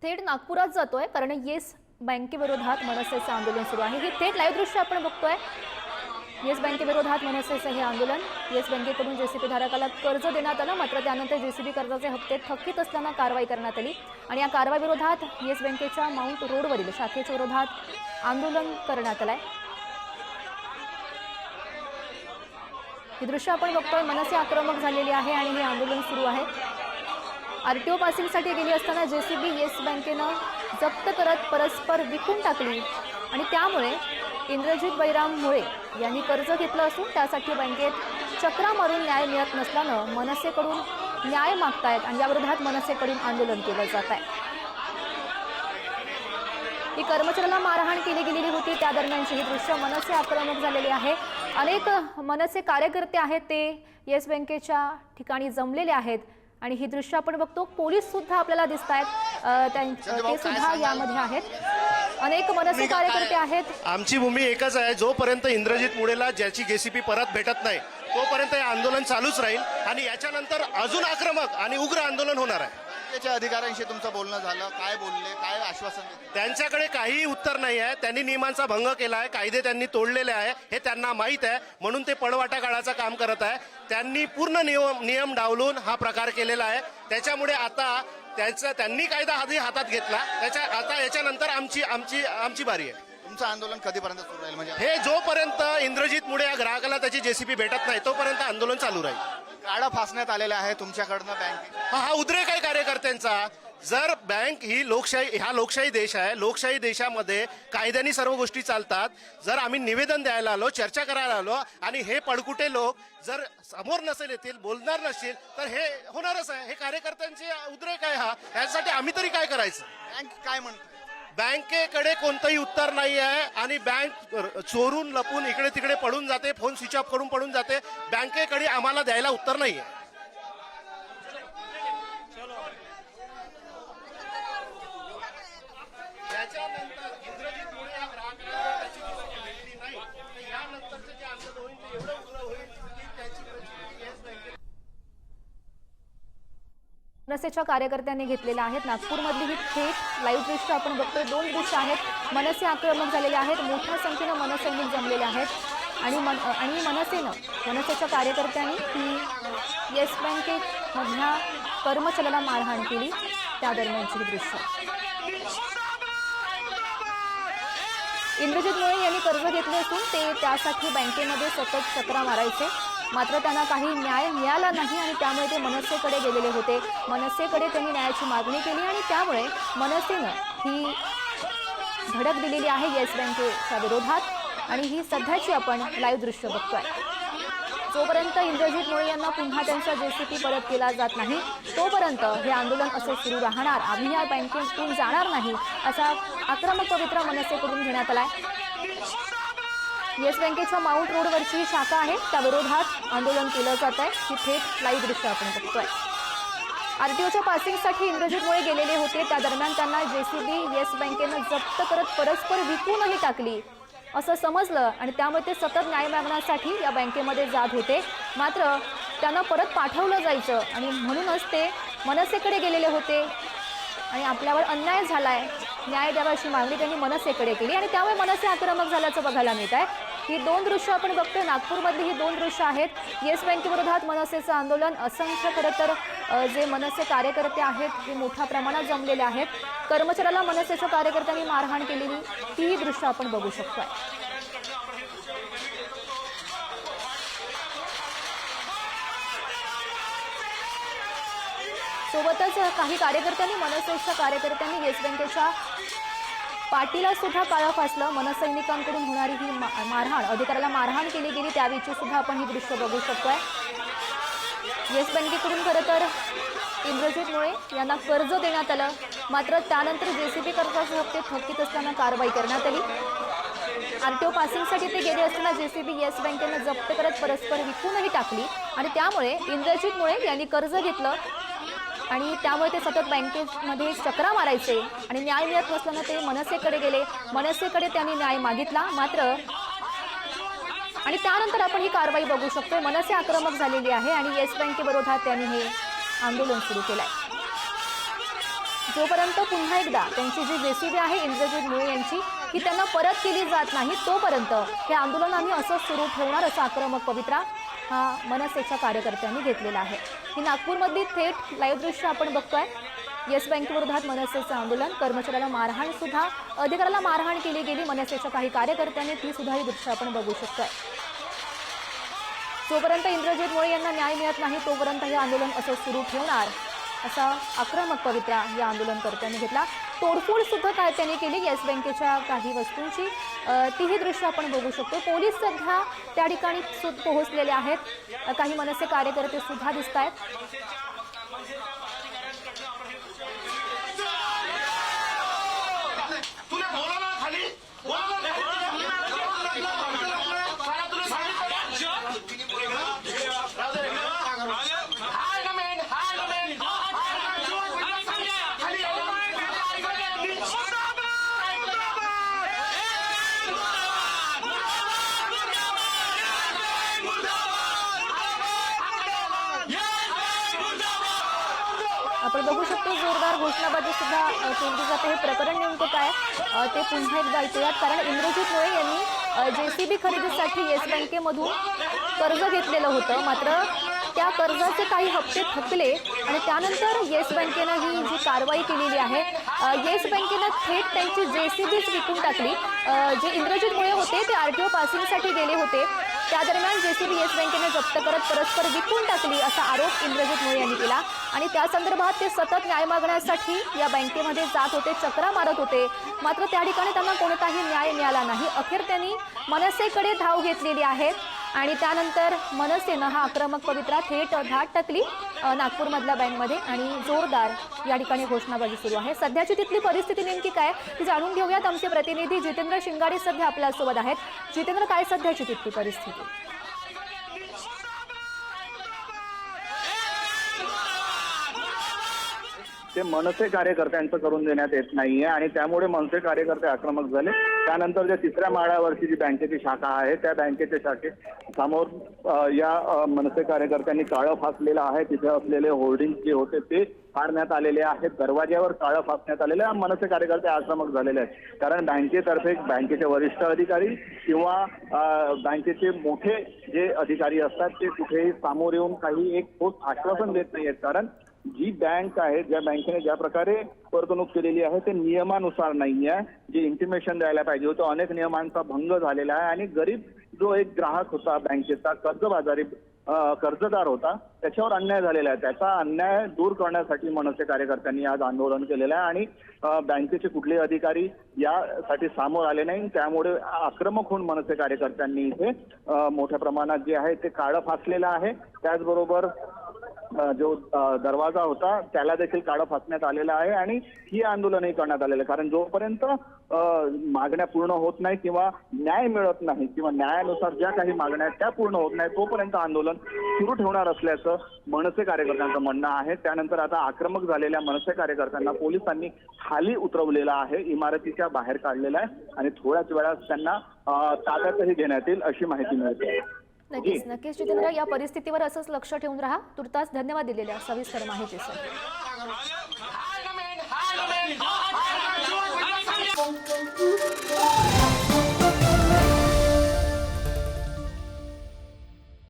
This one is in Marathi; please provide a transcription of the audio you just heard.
थेट नागपुरात जातोय कारण येस बँकेविरोधात मनसेचं आंदोलन सुरू आहे। ही थेट लाईव्ह दृश्य आपण बघतोय। येस बँकेविरोधात मनसेचं हे आंदोलन। येस बँकेकडून जेसीबी धारकाला कर्ज देण्यात आलं, मात्र त्यानंतर जेसीबी कर्जाचे हप्ते थकीत असल्यानं कारवाई करण्यात आली आणि या कारवाई विरोधात येस बँकेच्या माउंट रोडवरील शाखेच्या विरोधात आंदोलन करण्यात आलंय। ही दृश्य आपण बघतोय। मनसे आक्रमक झालेली आहे आणि हे आंदोलन सुरू आहे। आरटीओ पासिंगसाठी गेली असताना जेसीबी येस बँकेनं जप्त करत परस्पर विकून टाकली आणि त्यामुळे इंद्रजित बैराम मुळे यांनी कर्ज घेतलं असून त्यासाठी बँकेत चक्रा मारून न्याय मिळत नसल्यानं मनसेकडून न्याय मागतायत आणि याविरोधात मनसेकडून आंदोलन केलं जात आहे। ही कर्मचाऱ्याला मारहाण केली गेलेली होती, त्या दरम्यानची ही दृश्य। मनसे आक्रमक झालेले आहे। अनेक मनसे कार्यकर्ते आहेत ते येस बँकेच्या ठिकाणी जमलेले आहेत आणि ही दृश्य आपण बघतो। पोलीस सुद्धा आपल्याला दिसत आहेत, ते सुद्धा यामध्ये आहेत। अनेक मनसे कार्यकर्ते आहेत। आमची भूमी एकच आहे, जोपर्यंत इंद्रजित मुळेला ज्याची जेसीबी परत भेटत नाही तोपर्यंत हे आंदोलन चालूच राहील आणि याच्यानंतर अजून आक्रमक आणि उग्र आंदोलन होणार आहे। बँकेच्या अधिकाऱ्यांशी तुमचं बोलणं झालं, काय बोलले, काय आश्वासन दिले? त्यांच्याकडे काहीही उत्तर नाही आहे। त्यांनी नियमांचा भंग केला आहे, कायदे त्यांनी तोडलेले आहे हे त्यांना माहीत आहे, म्हणून ते पळवाटा काढायचं काम करत आहे। त्यांनी पूर्ण नियम डावलून हा प्रकार केलेला आहे। त्याच्यामुळे आता त्यांनी कायदा आधी हातात घेतला, आता याच्यानंतर आमची बारी आहे। तुमचं आंदोलन कधीपर्यंत सुरू राहील? म्हणजे हे जोपर्यंत इंद्रजित मुळे या ग्राहकाला त्याची जेसीबी भेटत नाही तोपर्यंत आंदोलन चालू राहील। काढा फासण्यात आलेला आहे तुमच्याकडनं बँकेत। हा उद्रेक आहे कार्यकर्त्यांचा। जर बँक ही लोकशाही देश आहे, लोकशाही देशामध्ये कायद्याने सर्व गोष्टी चालतात। जर आम्ही निवेदन द्यायला आलो, चर्चा करायला आलो आणि हे पळकुटे लोक जर समोर नसेल येतील, बोलणार नसतील तर हे होणारच आहे। हे कार्यकर्त्यांचे उद्रेक आहे हा, यासाठी आम्ही तरी काय करायचं? बँक काय म्हणते? बँकेकडे कोणतंही उत्तर नाही आहे आणि बँक चोरून लपून इकडे तिकडे पडून जाते, फोन स्विच ऑफ करून पडून जाते। बँकेकडे आम्हाला द्यायला उत्तर नाही आहे। मनसेच्या कार्यकर्त्यांनी घेतलेल्या आहेत। नागपूरमधली ही थेट लाईव्ह दृश्य आपण बघतोय। दोन दृश्य आहेत। मनसे आक्रमक झालेले आहेत, मोठ्या संख्येनं मनसैनिक जमलेले आहेत आणि मनसेच्या कार्यकर्त्यांनी ही येस बँकेमधल्या कर्मचाऱ्याला मारहाण केली, त्या दरम्यानची ही दृश्य। इंद्रजित मुळे यांनी कर्ज घेतले असून ते त्यासाठी बँकेमध्ये सतत चक्रा मारायचे, मात्र त्यांना काही न्याय मिळाला नाही आणि त्यामुळे ते मनसेकडे गेलेले होते। मनसेकडे त्यांनी न्यायाची मागणी केली आणि त्यामुळे मनसेनं ही धडक दिलेली आहे येस बँकेच्या विरोधात आणि ही सध्याची आपण लाईव्ह दृश्य बघतोय। जोपर्यंत इंद्रजित मुळे यांना पुन्हा त्यांचा जेसीबी परत केला जात नाही तोपर्यंत हे आंदोलन असे सुरू राहणार। आम्ही या बँकेतून जाणार नाही असा आक्रमक पवित्रा मनसेकडून घेण्यात आलाय। येस बँकेच्या माउंट रोडवरची ही शाखा आहे, त्या विरोधात आंदोलन केलं जात आहे। ही थेट लाईव्ह दृश्य आपण बघतोय। आरटीओच्या पासिंगसाठी इंद्रजित मुळे गेलेले होते, त्या दरम्यान त्यांना जेसीबी येस बँकेनं जप्त करत परस्पर विकूनही टाकली असं समजलं आणि त्यामुळे ते सतत न्याय मागण्यासाठी या बँकेमध्ये जात होते, मात्र त्यांना परत पाठवलं जायचं आणि म्हणूनच ते मनसेकडे गेलेले होते आणि आपल्यावर अन्याय झालाय, न्याय द्यावा अशी मागणी त्यांनी मनसेकडे केली आणि त्यामुळे मनसे आक्रमक झाल्याचं बघायला मिळत आहे। ही दोन दृश्य आपण बघतोय। नागपूरमधली ही दोन दृश्य आहेत। येस बँकेविरोधात मनसेचं आंदोलन। असंख्य खरं तर जे मनसे कार्यकर्ते आहेत ते मोठ्या प्रमाणात जमलेले आहेत। कर्मचाऱ्याला मनसेच्या कार्यकर्त्यांनी मारहाण केलेली ती दृश्य आपण बघू शकतोय। सोबतच काही कार्यकर्त्यांनी मनसेच्या कार्यकर्त्यांनी येस बँकेच्या पाटीला सुद्धा काळं फासलं। मनसैनिकांकडून होणारी ही मारहाण, अधिकाऱ्याला मारहाण केली गेली त्यावेळीची सुद्धा आपण ही दृश्य बघू शकतोय। येस बँकेकडून खरं तर इंद्रजित मुळे यांना कर्ज देण्यात आलं, मात्र त्यानंतर जेसीबी कर्जाचे हप्ते थकीत असल्यानं कारवाई करण्यात आली। आरटीओ पासिंगसाठी ते गेले असताना जेसीबी येस बँकेनं जप्त करत परस्पर विकूनही टाकली आणि त्यामुळे इंद्रजित मुळे यांनी कर्ज घेतलं आणि त्यामुळे ते सतत बँकेमध्ये चक्रा मारायचे आणि न्याय मिळत नसल्यानं ते मनसेकडे गेले। मनसेकडे त्यांनी न्याय मागितला, मात्र आणि त्यानंतर आपण ही कारवाई बघू शकतो। मनसे आक्रमक झालेली आहे आणि येस बँकेविरोधात त्यांनी हे आंदोलन सुरू केलंय। जोपर्यंत पुन्हा एकदा त्यांची जी जेसीबी आहे इंद्रजित मुळे यांची ही त्यांना परत केली जात नाही तोपर्यंत हे आंदोलन आम्ही असं सुरू ठेवणार असा आक्रमक पवित्रा हा मनसेच्या कार्यकर्त्यांनी घेतलेला आहे। ही नागपूरमधली थेट लाईव्ह दृश्य आपण बघतोय। येस बँकेविरोधात मनसेचं आंदोलन, कर्मचाऱ्याला मारहाण सुद्धा, अधिकाऱ्याला मारहाण केली गेली मनसेच्या काही कार्यकर्त्यांनी, ती सुद्धा ही दृश्य आपण बघू शकतोय। जोपर्यंत इंद्रजित मुळे यांना न्याय मिळत नाही तोपर्यंत हे आंदोलन असं सुरू ठेवणार असा आक्रमक पवित्रा या आंदोलनकर्त्यांनी घेतला। तोडफोड सुद्धा काय त्यांनी केली येस बँकेच्या काही वस्तूंची, तीही दृश्य आपण बघू शकतो। पोलीस सध्या त्या ठिकाणी पोहोचलेले आहेत, काही मनसे कार्यकर्ते सुद्धा दिसत आहेत। आपण बघू शकतो जोरदार घोषणाबाजी सुद्धा केली जाते। हे प्रकरण नेमकं काय ते पुन्हा एकदा ऐकूयात, कारण इंद्रजित मुळे यांनी जेसीबी खरेदीसाठी येस बँकेमधून कर्ज घेतलेलं होतं, मात्र त्या कर्जाचे काही हप्ते थकले आणि त्यानंतर येस बँकेनं ही जी कारवाई केलेली आहे, येस बँकेनं थेट त्यांची जेसीबीच विकून टाकली। जे इंद्रजित मुळे होते ते आरटीओ पासिंगसाठी गेले होते, त्या दरम्यान जेसीबी येस बँकेने जप्त करत परस्पर विकून टाकली असा आरोप इंद्रजित मुळे यांनी केला आणि त्या संदर्भात ते सतत न्याय मागण्यासाठी या बँकेमध्ये जात होते, चक्रा मारत होते, मात्र त्या ठिकाणी त्यांना कोणताही न्याय मिळाला नाही। अखेर त्यांनी मनसेकडे धाव घेतलेली आहे आणि त्यानंतर मनसेनं हा आक्रमक पवित्रा थेट धाड टाकली नागपूरमधल्या बँकमध्ये आणि जोरदार या ठिकाणी घोषणाबाजी सुरू आहे। सध्याची तिथली परिस्थिती नेमकी काय ती जाणून घेऊयात। आमचे प्रतिनिधी जितेंद्र शिंगाडे सध्या आपल्यासोबत आहेत। जितेंद्र, काय सध्याची तिथली परिस्थिती? ते मनसे कार्यकर्त्यांचं करून देण्यात येत नाहीये आणि त्यामुळे मनसे कार्यकर्ते आक्रमक झाले। त्यानंतर जे तिसऱ्या माळ्यावरची जी बँकेची शाखा आहे त्या बँकेच्या शाखेसमोर या मनसे कार्यकर्त्यांनी काळं फासलेलं आहे। तिथे असलेले होर्डिंग जे होते ते फाडण्यात आलेले आहेत, दरवाज्यावर काळं फासण्यात आलेले आहे। मनसे कार्यकर्ते आक्रमक झालेले आहेत, कारण बँकेतर्फे बँकेचे वरिष्ठ अधिकारी किंवा बँकेचे मोठे जे अधिकारी असतात ते कुठेही सामोर येऊन काही एक ठोस आश्वासन देत नाहीयेत, कारण जी बँक आहे, ज्या बँकेने ज्या प्रकारे वर्तणूक केलेली आहे ते नियमानुसार नाही आहे। जे इंटिमेशन द्यायला पाहिजे होतं, अनेक नियमांचा भंग झालेला आहे आणि गरीब जो एक ग्राहक होता बँकेचा, कर्जबाजारी कर्जदार होता, त्याच्यावर अन्याय झालेला आहे। त्याचा अन्याय दूर करण्यासाठी मनसे कार्यकर्त्यांनी आज आंदोलन केलेलं आहे आणि बँकेचे कुठलेही अधिकारी यासाठी सामोर आले नाही। त्यामुळे आक्रमक होऊन मनसे कार्यकर्त्यांनी इथे मोठ्या प्रमाणात जे आहे ते काळं फासलेलं आहे। त्याचबरोबर जो दरवाजा होता त्याला देखील काळं फासण्यात आलेलं आहे आणि ही आंदोलनही करण्यात आलेलं आहे, कारण जोपर्यंत मागण्या पूर्ण होत नाही किंवा न्याय मिळत नाही किंवा न्यायानुसार ज्या काही मागण्या आहेत त्या पूर्ण होत नाही तोपर्यंत आंदोलन सुरू ठेवणार असल्याचं मनसे कार्यकर्त्यांचं म्हणणं आहे। त्यानंतर आता आक्रमक झालेल्या मनसे कार्यकर्त्यांना पोलिसांनी खाली उतरवलेलं आहे, इमारतीच्या बाहेर काढलेलं आहे आणि थोड्याच वेळात त्यांना ताब्यातही घेण्यात येईल अशी माहिती मिळते। नक्कीच जितेंद्र, या परिस्थितीवर असंच लक्ष ठेवून राहा। तुर्तास धन्यवाद दिलेल्या सविस्तर माहितीसाठी।